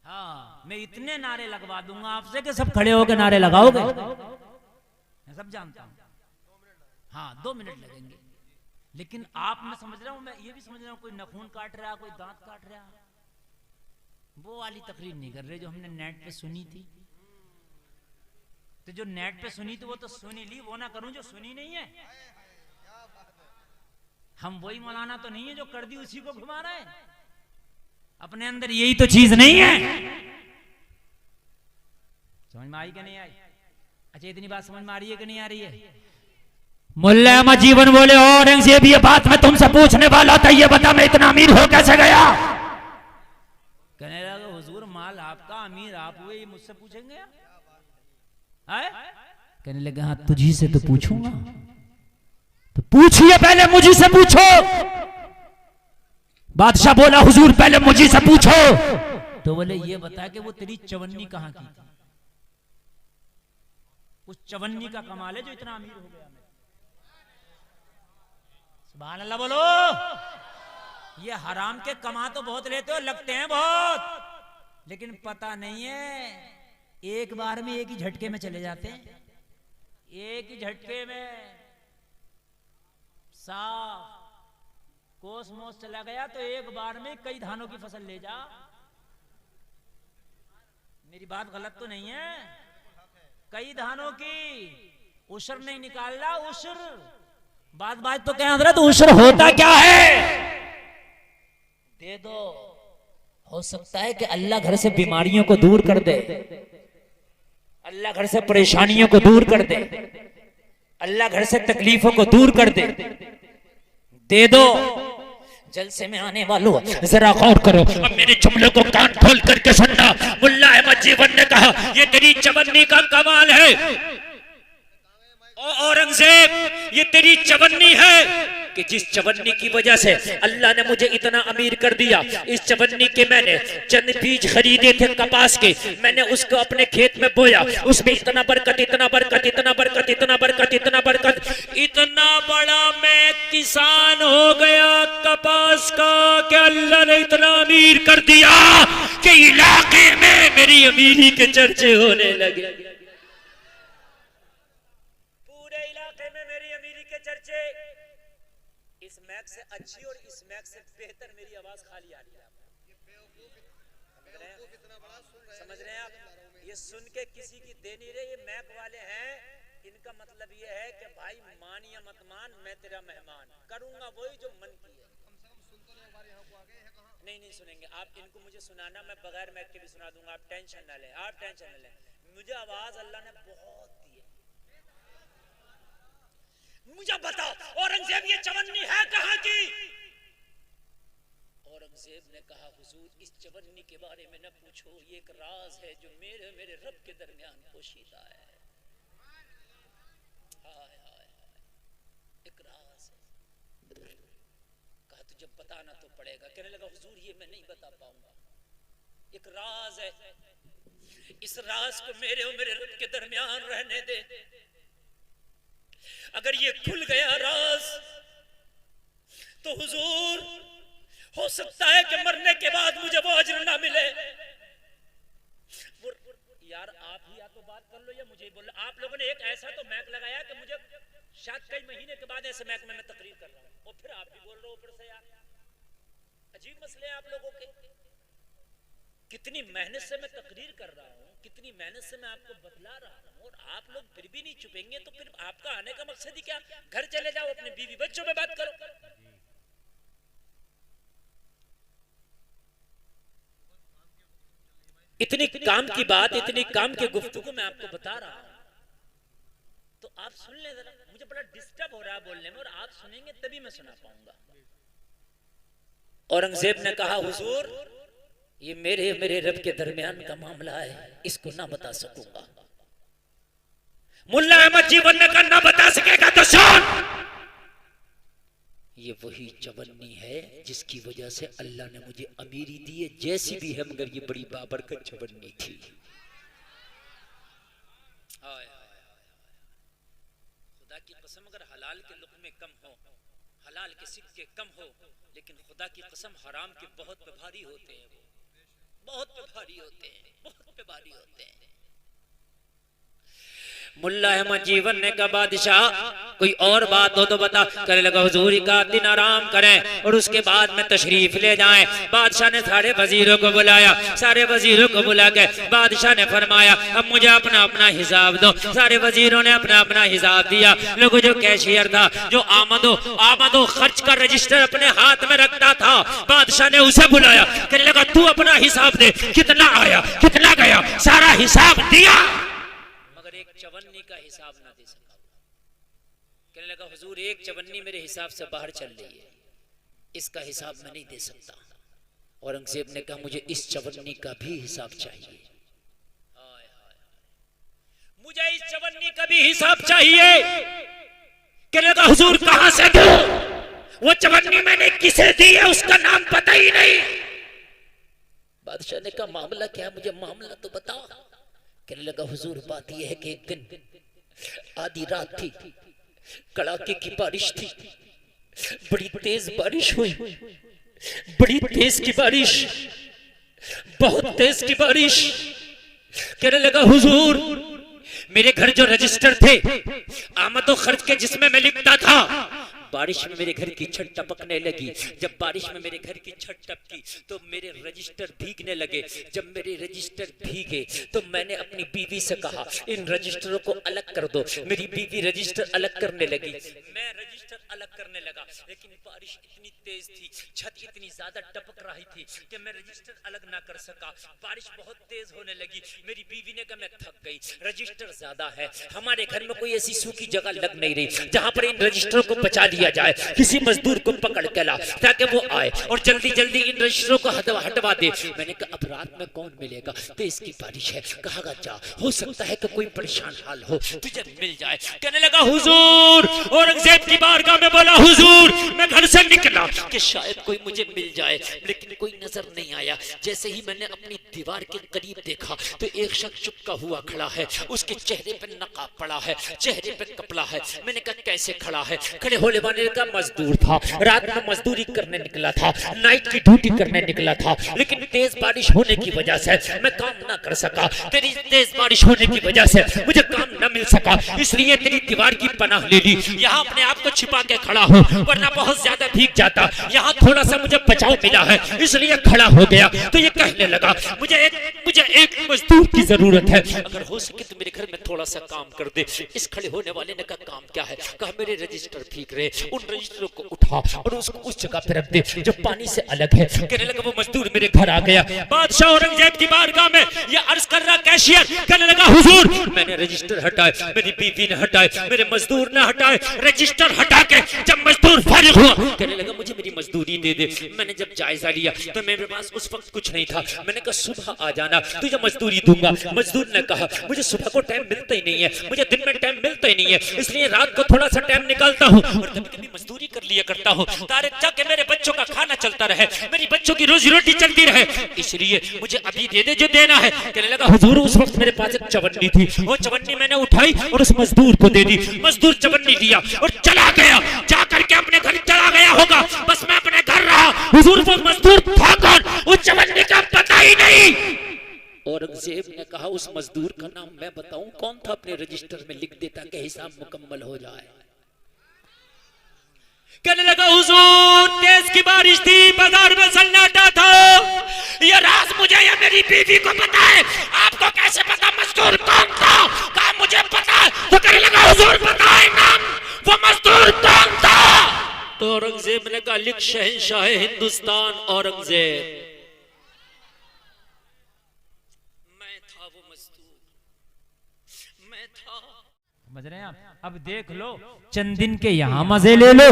हाँ, मैं इतने नारे लगवा दूंगा आपसे कि सब खड़े होकर नारे लगाओगे, मैं सब जानता हूं। हाँ 2 मिनट लगेंगे, लेकिन आप, मैं समझ रहा हूं, मैं ये भी समझ रहा हूं कोई नखून काट रहा, कोई दांत काट रहा, वो वाली तकरीर नहीं कर रहे जो हमने नेट पे सुनी थी। तो जो नेट पे सुनी थी वो तो सुनी ली, वो ना करूं जो सुनी नहीं है। हम वही मौलाना तो नहीं है जो कर दी उसी को घुमा रहा है, अपने अंदर यही तो चीज नहीं है। समझ में आई कि नहीं आई? अच्छा इतनी बात समझ में आ रही है कि नहीं आ रही है? मुल्ला अहमद जीवन बोले औरंगजेब ये बात मैं तुमसे पूछने वाला था, ये बता मैं इतना अमीर हो कैसे गया। कहने लगा हुजूर माल आपका, अमीर आप हुए, ये मुझसे पूछेंगे आप? कहने लगा हाँ तुझी से तो पूछूंगा, तो पूछिए पहले मुझी से पूछो। बादशाह बोला हुजूर पहले मुझी से पूछो। तो बोले ये बता कि वो तेरी चवन्नी कहां की थी, उस चवन्नी का कमाल है जो इतना अमीर हो गया। सुभान अल्लाह बोलो। ये हराम के कमा तो बहुत लेते हो, लगते हैं बहुत, लेकिन पता नहीं है एक बार में एक ही झटके में चले जाते हैं, एक ही झटके में साफ कोसमोस चला गया तो एक बार में कई धानों की फसल ले जा। मेरी बात गलत तो नहीं है? कई धानों की उशर नहीं निकाल रहा, उशर बात तो क्या हजरत, उशर होता क्या है? दे दो, हो सकता है कि अल्लाह घर से बीमारियों को दूर कर दे, अल्लाह घर से परेशानियों को दूर कर दे, अल्लाह घर से तकलीफों को दूर कर दे। दे दो। जलसे में आने वालों जरा गौर करो, अब मेरे जुमले को कान खोल करके सुनना। मुल्ला अहमद जीवन ने कहा ये तेरी चवन्नी का कमाल है औरंगजेब, ये तेरी चवन्नी है कि जिस चवन्नी की वजह से अल्लाह ने मुझे इतना अमीर कर दिया, इस चवन्नी के मैंने चंद बीज खरीदे थे कपास के, मैंने उसको अपने खेत में बोया, उसमें इतना बरकत, इतना बरकत, इतना बरकत, इतना बरकत, इतना बरकत, इतना बड़ा मैं किसान हो गया कपास का कि अल्लाह ने इतना अमीर कर दिया कि इलाके में मेरी अमीरी के चर्चे होने लगे। पूरे इलाके में मेरी अमीरी के चर्चे। इस मैक से अच्छी और इस मैक से बेहतर मेरी आवाज खाली आ रही है। समझ रहे हैं आप? ये सुन के किसी की दे नहीं रहे, ये मैक वाले हैं, इनका मतलब ये है कि भाई मान या मत मान, मैं तेरा मेहमान करूंगा वही जो मन की है। नहीं सुनेंगे आप, इनको मुझे सुनाना, मैं बगैर मैक के भी सुना दूंगा, आप टेंशन ना लें, आप टेंशन ना लें। मुझे आवाज अल्लाह ने बहुत दी है। मुझे बताओ औरंगजेब ये चवन्नी है कहां की? औरंगजेब ने कहा हुजूर इस चवन्नी के बारे में न पूछो, ये एक राज है जो मेरे रब के दरमियान पोशीदा है। हाय हाय एक राज है। कहा तुझे बताना तो पड़ेगा। कहने लगा हुजूर ये मैं नहीं बता पाऊंगा, एक राज है, इस राज को मेरे और मेरे रब के दरमियान रहने दे। अगर ये खुल गया राज तो हुजूर हो सकता है कि मरने के बाद मुझे वो अजर ना मिले। यार आप ही या तो बात कर लो या मुझे ही बोल लो। आप लोगों ने एक ऐसा तो मैक लगाया कि मुझे शायद कई महीने के बाद ऐसे मैक में मैं तकरीर कर रहा हूं और फिर आप भी बोल रहे हो ऊपर से। यार अजीब मसले हैं आप लोगों के। कितनी मेहनत से मैं तकरीर कर रहा हूं, कितनी मेहनत से मैं आपको बतला रहा हूं और आप लोग फिर भी नहीं चुपेंगे तो फिर आपका आने का मकसद ही क्या? घर चले जाओ, अपने बीवी बच्चों में बात करो। इतनी काम की बात, इतनी काम की गुफ्तगू मैं आपको बता रहा हूं तो आप सुन ले जरा। मुझे बड़ा डिस्टर्ब हो रहा है बोलने में और आप सुनेंगे तभी मैं सुना पाऊंगा। औरंगजेब ने कहा हुजूर ये मेरे रब के दरमियान का मामला है, इसको ना बता सकूंगा। मुल्ला अहमद जीवन ने कहा ना बता सकेगा तो सुन, ये वही चवन्नी है जिसकी वजह से अल्लाह ने मुझे अमीरी दी है, जैसी भी है मगर ये बड़ी बाबरकत चवन्नी थी। खुदा की कसम अगर हलाल के लुक़मे कम हो, हलाल के सिक्के कम हो, लेकिन खुदा की कसम हराम के बहुत पे भारी होते हैं, वो बहुत पे भारी होते हैं, बहुत पे भारी होते हैं। मुल्ला अहमद जीवन ने कहा बादशाह कोई और बात हो तो बता। कहने लगा हुजूर का दिन आराम करें और उसके बाद में तशरीफ ले जाएं। बादशाह ने सारे वजीरों को बुलाया, सारे वजीरों को बुला के बादशाह ने फरमाया अब मुझे अपना अपना हिसाब दो। सारे वजीरों ने अपना अपना हिसाब दिया। लोगों जो कैशियर था, जो आमदो खर्च का रजिस्टर अपने हाथ में रखता था, बादशाह ने उसे बुलाया। कहने लगा तू अपना हिसाब दे, कितना आया कितना गया, सारा हिसाब दिया मगर एक चवन्नी का हिसाब ना दे सका। कहने लगा हुजूर एक चवन्नी मेरे हिसाब से बाहर चल रही है, इसका हिसाब मैं नहीं दे सकता। औरंगजेब ने कहा मुझे इस चवन्नी का भी हिसाब चाहिए, मुझे इस चवन्नी का भी हिसाब चाहिए। कहने लगा हुजूर कहां से दूं, वो चवन्नी मैंने किसे दी है उसका नाम पता ही नहीं। बादशाह ने कहा मामला क्या है, मुझे मामला तो बताओ। कहने लगा हुजूर बात यह है कि एक दिन आधी रात थी, कड़ाके की बारिश थी, बड़ी तेज बारिश हुई, बड़ी तेज की बारिश, बहुत तेज की बारिश। कहने लगा हुजूर मेरे घर जो रजिस्टर थे आमद और खर्च के जिसमें मैं लिखता था, बारिश में मेरे घर की छत टपकने लगी। जब बारिश में मेरे घर की छत टपकी तो मेरे रजिस्टर भीगने लगे। जब मेरे रजिस्टर भीगे तो मैंने अपनी बीवी से कहा इन रजिस्टरों को अलग कर दो। मेरी बीवी रजिस्टर अलग करने लगी, मैं रजिस्टर अलग करने लगा, लेकिन बारिश इतनी तेज थी, छत इतनी ज्यादा टपक रही थी कि मैं रजिस्टर अलग ना कर सका। बारिश बहुत तेज होने लगी। मेरी बीवी ने कहा मैं थक गई, रजिस्टर ज्यादा है, हमारे घर में कोई ऐसी सूखी जगह लग नहीं रही जहां पर इन रजिस्टरों को बचा दिया जाए। किसी मजदूर को पकड़ के ला ताकि वो आए और जल्दी जल्दी इन रजिस्टरों को हटवा दे। मैंने कहा अब रात में कौन मिलेगा, तेज की बारिश है, कहा जा हो सकता है कि कोई परेशान हाल हो तुझे मिल जाए। कहने लगा हुजूर औरंगजेब की बारगाह में बोला हुजूर मैं घर से निकला कि शायद कोई मुझे मिल जाए, लेकिन कोई नजर नहीं आया। जैसे ही मैंने अपनी दीवार के करीब देखा तो एक शख्स चुपका हुआ खड़ा है, उसके चेहरे पे नकाब पड़ा है, चेहरे पे कपड़ा है। मैंने कहा कैसे खड़ा है? खड़े होने वाले का मजदूर था, रात में मजदूरी करने निकला था, नाइट की ड्यूटी करने निकला था, लेकिन तेज बारिश होने की वजह से मैं काम ना कर सका। तेरी तेज बारिश होने की वजह से मुझे काम न मिल सका, इसलिए तेरी दीवार की पनाह ले ली। यहाँ अपने आप को छिपा के खड़ा हूँ, वरना बहुत ज्यादा भीग जाता। यहाँ थोड़ा सा मुझे बचाव मिला है, इसलिए खड़ा हो गया। तो ये कहने लगा मुझे एक मजदूर की जरूरत है, अगर हो सके तो मेरे घर में थोड़ा सा काम कर दे। इस खड़े होने वाले ने कहा काम क्या है? कहा मेरे रजिस्टर भीग रहे, उन रजिस्टरों को उठा और उसको उस जगह पे रख दे जो पानी से अलग है। कहने लगा वो मजदूर मेरे घर आ गया। बादशाह औरंगजेब की बारगाह में ये अर्ज कर रहा कैशियर, कहने लगा हुजूर मैंने रजिस्टर हटाए, मेरी बीवी ने हटाए, मेरे मजदूर ने हटाए, रजिस्टर हटा के जब मजदूर फारिग हुआ, कहने लगा मुझे मेरी मजदूरी दे दे। मैंने जब जायजा लिया तो मेरे पास उस वक्त कुछ नहीं था। मैंने कहा सुबह आ जाना, तुझे मजदूरी दूंगा। मजदूर ने कहा मुझे सुबह को टाइम मिलता ही नहीं है, मुझे दिन में टाइम मिलता ही नहीं है, इसलिए रात को थोड़ा सा टाइम निकालता हूँ और कभी-कभी मजदूरी कर लिया करता हूँ ताकि मेरे बच्चों का खाना चलता रहे, मेरी बच्चों की रोजी रोटी चलती रहे, इसलिए मुझे अभी दे दे जो देना है। कहने लगा हुजूर उस वक्त मेरे पास एक चवन्नी थी, वो चवन्नी मैंने उठाई और उस मजदूर को दे दी। मजदूर चवन्नी दिया और चला गया, जाकर के अपने घर चला गया होगा, बस मैं अपने घर रहा। हुजूर वो मजदूर था कौन? उस चवन्नी का पता ही नहीं। औरंगजेब ने कहा उस मजदूर का नाम मैं बताऊं कौन था? अपने रजिस्टर में लिख देता कि हिसाब मुकम्मल हो जाए। कहने लगा हुजूर तेज की बारिश थी, बाजार में सन्नाटा था, ये राज मुझे या मेरी बीवी को पता है, आपको कैसे पता मजदूर कौन था? कहा मुझे पता है। तो कहने लगा हुजूर बताए नाम, वो मजदूर कौन था? तो औरंगजेब ने कहा लिख शहंशाह हिंदुस्तान औरंगजेब, मैं था वो मजदूर, मैं था। समझ रहे हैं आप? अब देख लो चंद दिन के यहाँ मजे ले लो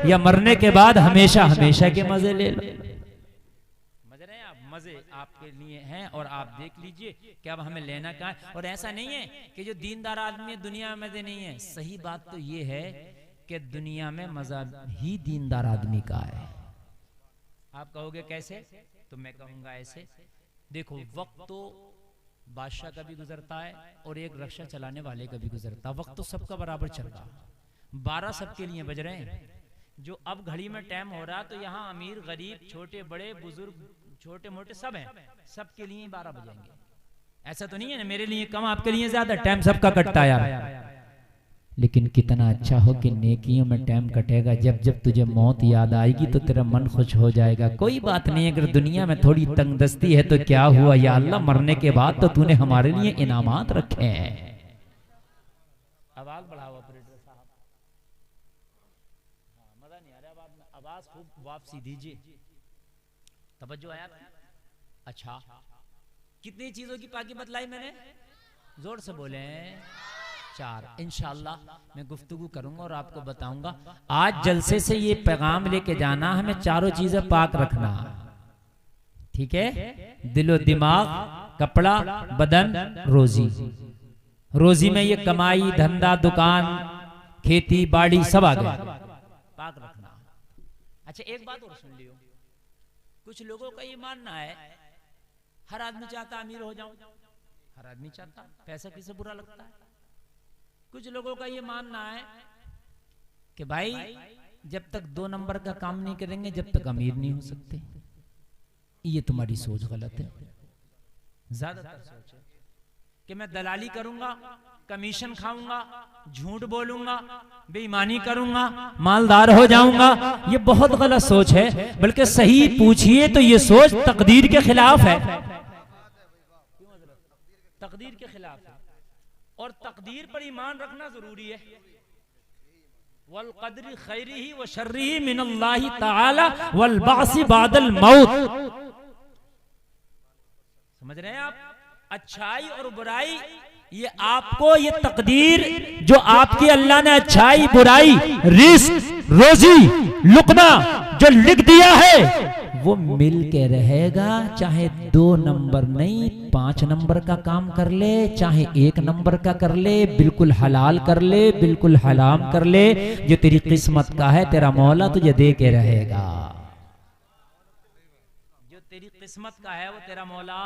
या मरने के बाद हमेशा हमेशा के मजे ले लो। समझ रहे हैं आप? मजे आपके लिए हैं और आप देख लीजिए कि अब हमें लेना क्या है। और ऐसा नहीं है कि जो दीनदार आदमी है दुनिया में मजे नहीं है। सही बात तो ये है कि दुनिया में मजा ही दीनदार आदमी का है। आप कहोगे कैसे? तो मैं कहूंगा ऐसे, देखो वक्त तो बादशाह का भी गुजरता है और एक रक्षा चलाने वाले का भी गुजरता है। वक्त तो सबका बराबर चल रहा, 12 सबके लिए बज रहे हैं। जो अब घड़ी में टाइम हो रहा तो यहाँ अमीर गरीब छोटे बड़े बुजुर्ग छोटे मोटे सब हैं, सबके लिए 12 बजेंगे। ऐसा तो नहीं है ना मेरे लिए कम आपके लिए ज्यादा, टाइम सबका कटता है यार। लेकिन कितना अच्छा हो कि नेकियों में टाइम कटेगा। जब जब तुझे मौत याद आएगी तो तेरा मन खुश हो जाएगा। कोई बात नहीं, अगर दुनिया में थोड़ी तंगदस्ती है तो क्या हुआ, या अल्लाह मरने के बाद तो तूने हमारे लिए इनामात रखे हैं। आवाज बढ़ाओ ऑपरेटर साहब, मजा नहीं आ रहा, आवाज खूब वापसी दीजिए, तवज्जो आया। अच्छा कितनी चीजों की पाकी बतलाई मैंने? जोर से बोले 4। इंशाअल्लाह मैं गुफ्तगू करूंगा और आपको बताऊंगा। आज जलसे से ये पैगाम लेके जाना, हमें चारों चीजें पाक रखना, ठीक है? दिलो दिमाग, कपड़ा, बदन, रोजी। रोजी में ये कमाई धंधा दुकान खेती बाड़ी सब आ गए, पाक रखना। अच्छा एक बात और सुन लियो, कुछ लोगों का ये मानना है हर आदमी चाहता अमीर हो जाऊं, हर आदमी चाहता, पैसा किसे बुरा लगता है। कुछ लोगों का ये मानना है कि भाई जब तक 2 नंबर का काम नहीं करेंगे जब तक अमीर नहीं हो सकते। ये तुम्हारी सोच गलत है। ज्यादातर सोच है कि मैं दलाली करूंगा, कमीशन खाऊंगा, झूठ बोलूंगा, बेईमानी करूंगा, मालदार हो जाऊंगा। ये बहुत गलत सोच है। बल्कि सही पूछिए तो ये सोच तकदीर के खिलाफ है, तकदीर के खिलाफ है। और तकदीर पर ईमान रखना जरूरी है। वल क़द्रि खैरिही व शर्रिही मिनल्लाहि तआला वल बासी बादल मौत। समझ रहे हैं आप? अच्छाई और बुराई ये आपको, ये तकदीर जो आपकी अल्लाह ने अच्छाई बुराई रिस्क रोजी लुकमा जो लिख दिया है वो मिल के रहेगा, चाहे 2 नंबर नहीं 5 नंबर का काम कर ले, चाहे 1 नंबर का कर ले, बिल्कुल हलाल कर ले, बिल्कुल हराम कर ले, जो तेरी किस्मत का है तेरा मौला तुझे दे के रहेगा। जो तेरी किस्मत का है वो तेरा मौला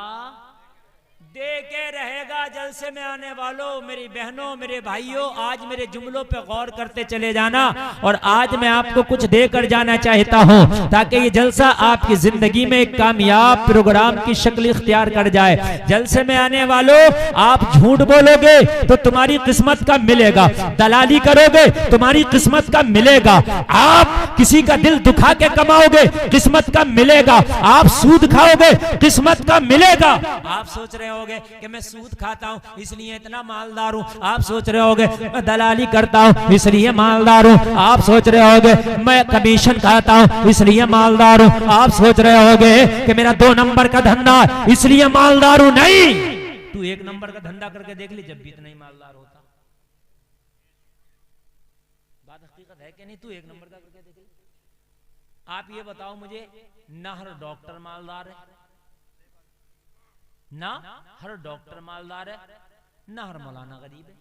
दे के रहेगा। जलसे में आने वालों, मेरी बहनों, मेरे भाइयों, आज मेरे जुमलों पे गौर करते चले जाना। और आज मैं आपको कुछ देकर जाना चाहता हूं ताकि ये जलसा आपकी जिंदगी में एक कामयाब प्रोग्राम की शक्ल इख्तियार कर जाए। जलसे में आने वालों, आप झूठ बोलोगे तो तुम्हारी किस्मत का मिलेगा, दलाली करोगे तुम्हारी किस्मत का मिलेगा, आप किसी का दिल दुखा के कमाओगे किस्मत का मिलेगा, आप सूद खाओगे किस्मत का मिलेगा। आप सोच रहे होगे कि मैं सूद खाता हूं इसलिए इतना मालदार हूं, आप सोच रहे होगे मैं दलाली करता हूं इसलिए मालदार हूं, आप सोच रहे होगे मैं कमीशन खाता हूं इसलिए मालदार हूं, आप सोच रहे होगे कि मेरा 2 नंबर का धंधा इसलिए मालदार हूं। नहीं, तू 1 नंबर का धंधा करके देख ली, जब भी इतना ही मालदार होता। बात हकीकत है कि नहीं? तू 1 नंबर का करके देख ली। आप ये बताओ मुझे, ना हर डॉक्टर मालदार है, ना हर डॉक्टर मालदार है, ना हर मौलाना गरीब है।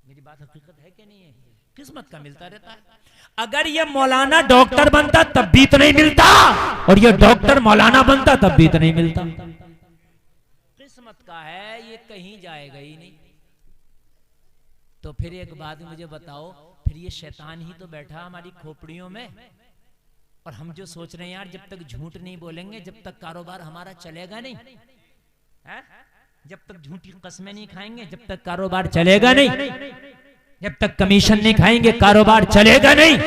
मेरी बात हकीकत है कि नहीं है? किस्मत का मिलता रहता है। अगर ये मौलाना डॉक्टर बनता तब भी तो नहीं मिलता, और ये डॉक्टर मौलाना बनता तब भी तो नहीं मिलता। किस्मत का है, ये कहीं जाएगा ही नहीं। तो फिर एक बात मुझे बताओ, फिर ये शैतान ही तो बैठा हमारी खोपड़ियों में, और हम जो सोच रहे हैं यार जब तक झूठ नहीं बोलेंगे जब तक कारोबार हमारा चलेगा नहीं है? जब तक झूठी कस्में नहीं खाएंगे जब तक कारोबार चलेगा नहीं, जब तक कमीशन नहीं खाएंगे कारोबार चलेगा नहीं,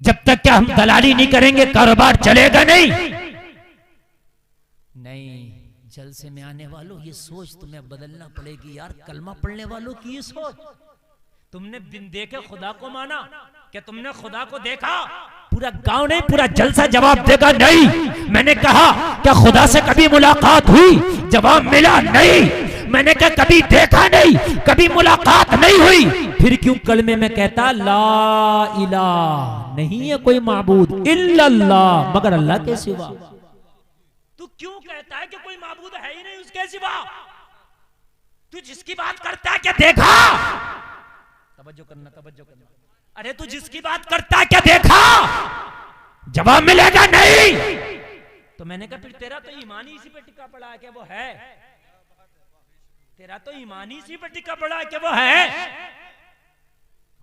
जब तक क्या हम दलाली नहीं करेंगे कारोबार चलेगा नहीं। नहीं, जलसे में आने वालों ये सोच तुम्हें बदलना पड़ेगी यार। कलमा पढ़ने वालों की ये सोच, तुमने बिन देखे खुदा को माना, क्या तुमने खुदा को देखा? पूरा गांव नहीं पूरा जलसा जवाब देगा नहीं। मैंने कहा क्या खुदा से कभी मुलाकात हुई? जवाब मिला नहीं। मैंने कहा कभी देखा नहीं, कभी मुलाकात नहीं हुई, फिर क्यों कलमे में कहता ला इलाहा, नहीं है कोई माबूद इल्लल्लाह, मगर अल्लाह के सिवा। तू क्यों कहता है कि कोई माबूद है ही नहीं उसके सिवा? तू जिसकी बात करता है क्या देखा? तवज्जो करना, तवज्जो करना। अरे तू जिसकी बात करता है क्या देखा? जवाब मिलेगा नहीं। तो मैंने कहा फिर तेरा तो ईमान ही इसी पे टिका पड़ा है कि वो है, तेरा तो ईमान ही इसी पे टिका पड़ा है कि वो है,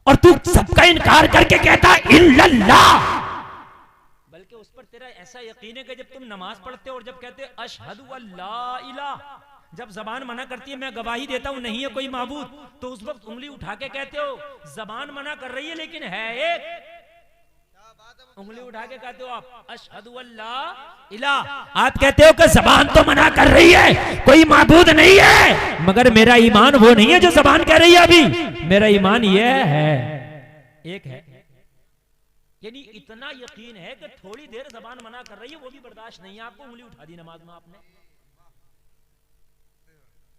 और तू सबका इनकार करके कहता इल्लल्लाह। बल्कि उस पर तेरा ऐसा यकीन है कि जब तुम नमाज पढ़ते हो और जब कहते अशहदु अल्ला इलाहा, जब जबान मना करती है मैं गवाही देता हूं नहीं है कोई माबूद, तो उस वक्त उंगली उठा के कहते हो जबान मना कर रही है लेकिन है एक, उंगली उठा के कहते हो आप अशहदु अल्ला इलाहा। आप कहते हो कि जबान तो मना कर रही है कोई माबूद नहीं है, मगर मेरा ईमान वो नहीं है जो जबान कह रही है। अभी मेरा ईमान ये है, एक है, यानी इतना यकीन है कि थोड़ी देर जबान मना कर रही है वो भी बर्दाश्त नहीं है आपको, उंगली उठा दी नमाज में आपने।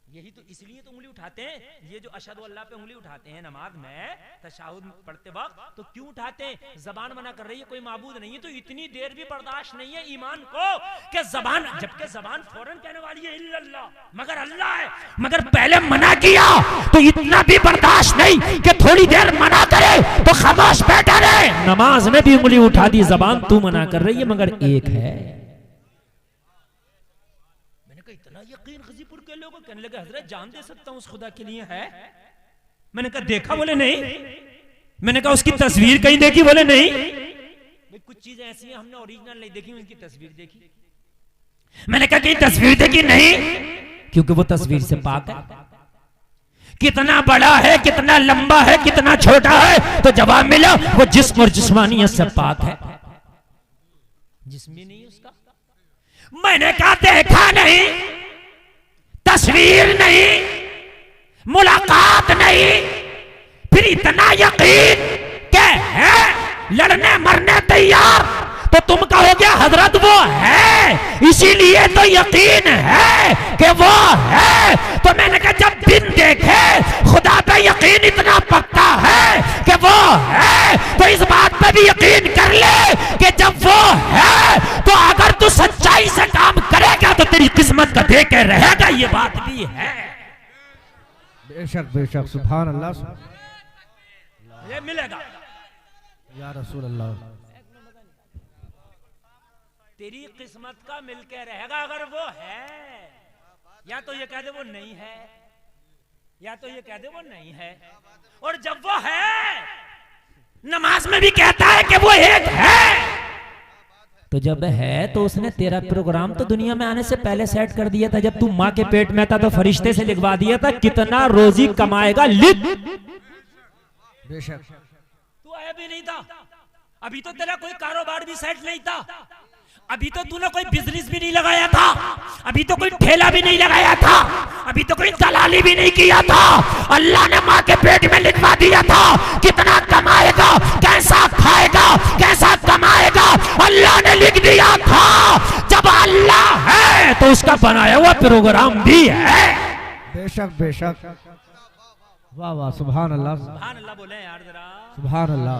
यही तो इसलिए तो उंगली उठाते हैं, ये जो अशहदु अल्लाह पे उंगली उठाते हैं नमाज में तशहुद पढ़ते वक्त, तो क्यों उठाते हैं? जबान मना कर रही है कोई माबूद नहीं है, तो इतनी देर भी बर्दाश्त नहीं है ईमान को कि जबान, जबकि जबान फौरन कहने वाली है इल्लल्लाह, मगर अल्लाह है, मगर पहले मना किया तो इतना भी बर्दाश्त नहीं कि थोड़ी देर मना करे तो खामोश बैठा रहे। नमाज में भी उंगली उठा दी, जबान तू मना कर रही है मगर एक है। कहने लगे हजरत जान दे सकता हूं उस खुदा के लिए है? मैंने कहा देखा? बोले नहीं। मैंने कहा उसकी तस्वीर कहीं देखी? बोले नहीं। कुछ चीजें ऐसी हैं हमने ओरिजिनल नहीं देखी, उनकी तस्वीर देखी। मैंने कहा कहीं तस्वीर देखी? नहीं, क्योंकि वो तस्वीर से पाक है। कितना बड़ा है, कितना लंबा है, कितना छोटा है, तो जवाब मिला वो जिस्म और जिस्मानियत से पाक है, जिस्मी नहीं उसका। मैंने कहा देखा नहीं, तस्वीर नहीं, मुलाकात नहीं, फिर इतना यकीन क्या है, लड़ने मरने तैयार, तो तुम कहोगे हजरत वो है इसीलिए तो यकीन है कि वो है। तो मैंने कहा जब दिन देखे खुदा पे यकीन इतना पक्का है कि वो है, तो इस बात पे भी यकीन कर ले कि जब वो है तो अगर तू सच्चाई से काम करेगा तो तेरी किस्मत का दे के रहेगा। ये बात भी है। बेशक बेशक, सुभान अल्लाह, ये मिलेगा या रसूल अल्लाह। तेरी किस्मत का मिलके रहेगा अगर वो है। या तो ये कह दे वो नहीं है, या तो ये कह दे वो नहीं है। और जब वो है, नमाज में भी कहता है कि वो एक है, तो जब है तो उसने तेरा प्रोग्राम तो दुनिया में आने से पहले सेट कर दिया था। जब तू माँ के पेट में था तो फरिश्ते से लिखवा दिया था कितना रोजी कमाएगा, लिख। बेशक तू आया भी नहीं था, अभी तो तेरा कोई कारोबार भी सेट नहीं था, अभी तो तूने कोई बिजनेस भी नहीं लगाया था, अभी तो कोई ठेला भी नहीं लगाया था, अभी तो कोई दलाली भी नहीं किया था। अल्लाह ने माँ के पेट में लिखवा दिया था कितना कमाएगा, कैसा खाएगा, कैसा कमाएगा, अल्लाह ने लिख दिया था। जब अल्लाह है तो उसका बनाया हुआ प्रोग्राम भी है। बेशक बेशक, वाह वाह, सुभान अल्लाह, सुभान अल्लाह बोले यार जरा। सुभान अल्लाह।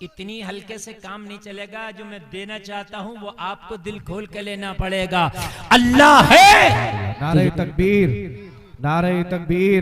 इतनी हल्के से काम नहीं चलेगा। जो मैं देना चाहता हूँ वो आपको दिल खोल के लेना पड़ेगा। अल्लाह है। नारे तकबीर, नारे तकबीर।